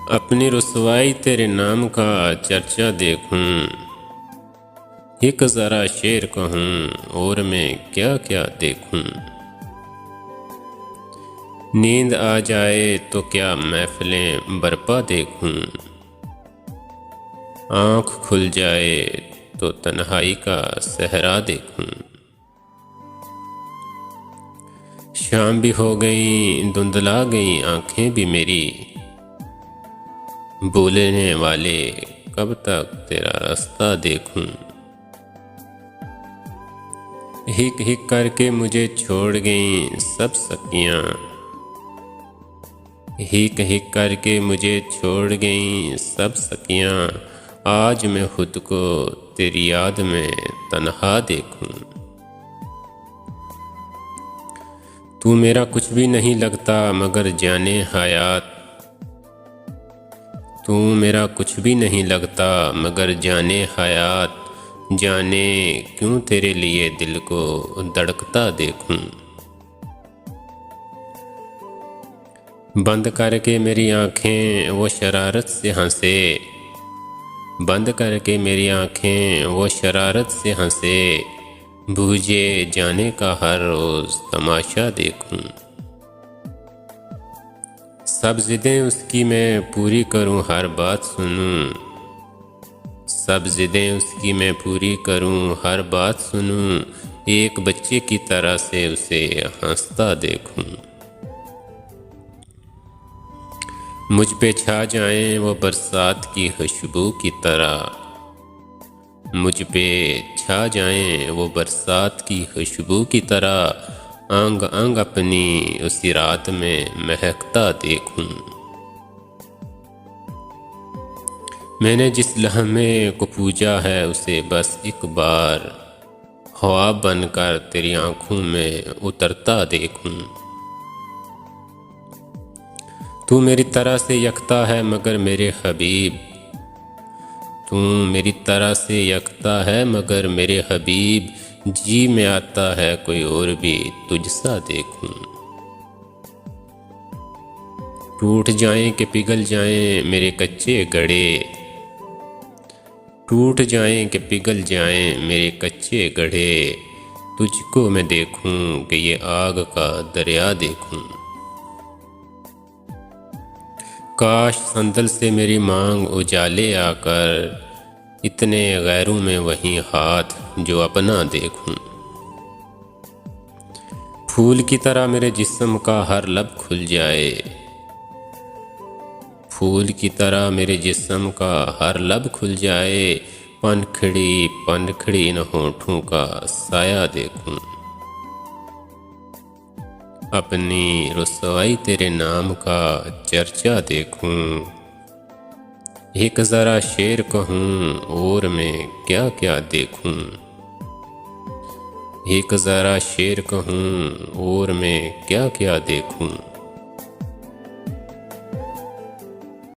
अपनी रुसवाई तेरे नाम का चर्चा देखूं, एक ज़रा शेर कहूँ और मैं क्या क्या देखूं। नींद आ जाए तो क्या महफिलें बरपा देखूं, आँख खुल जाए तो तन्हाई का सहरा देखूं। शाम भी हो गई, धुंधला गई आँखें भी मेरी, बोलने वाले कब तक तेरा रास्ता देखूं। हिक हिक करके मुझे छोड़ गई सब सखियाँ, हिक हिक करके मुझे छोड़ गई सब सखियाँ। आज मैं खुद को तेरी याद में तन्हा देखूं। तू मेरा कुछ भी नहीं लगता मगर जाने हयात, तू मेरा कुछ भी नहीं लगता मगर जाने हयात। जाने क्यों तेरे लिए दिल को धड़कता देखूं। बंद करके मेरी आँखें वो शरारत से हंसे, बंद करके मेरी आँखें वो शरारत से हंसे। बूझे जाने का हर रोज़ तमाशा देखूं। सब ज़िदें उसकी मैं पूरी करूं, हर बात सुनूं। सब ज़िदें उसकी मैं पूरी करूं, हर बात सुनूं। एक बच्चे की तरह से उसे हंसता देखूं। मुझ पे छा जाएं वो बरसात की खुशबू की तरह, मुझ पे छा जाएं वो बरसात की खुशबू की तरह। अंग अंग अपनी उसी रात में महकता देखूं। मैंने जिस लम्हे को पूजा है उसे बस एक बार ख्वाब बनकर तेरी आंखों में उतरता देखूं। तू मेरी तरह से यकता है मगर मेरे हबीब, तू मेरी तरह से यकता है मगर मेरे हबीब। जी में आता है कोई और भी तुझसा देखूं। टूट जाएं कि पिघल जाएं मेरे कच्चे गढ़े, टूट जाएं कि पिघल जाएं मेरे कच्चे गढ़े। तुझको मैं देखूं कि ये आग का दरिया देखूं। काश संदल से मेरी मांग उजाले आकर, इतने गैरों में वहीं हाथ जो अपना देखूं। फूल की तरह मेरे जिस्म का हर लब खुल जाए, फूल की तरह मेरे जिस्म का हर लब खुल जाए। पनखड़ी पनखड़ी इन होठों का साया देखूं। अपनी रुसवाई तेरे नाम का चर्चा देखूं। एक ज़रा शेर कहूँ और मैं क्या क्या देखूं। एक ज़रा शेर कहूँ और मैं क्या क्या देखूं।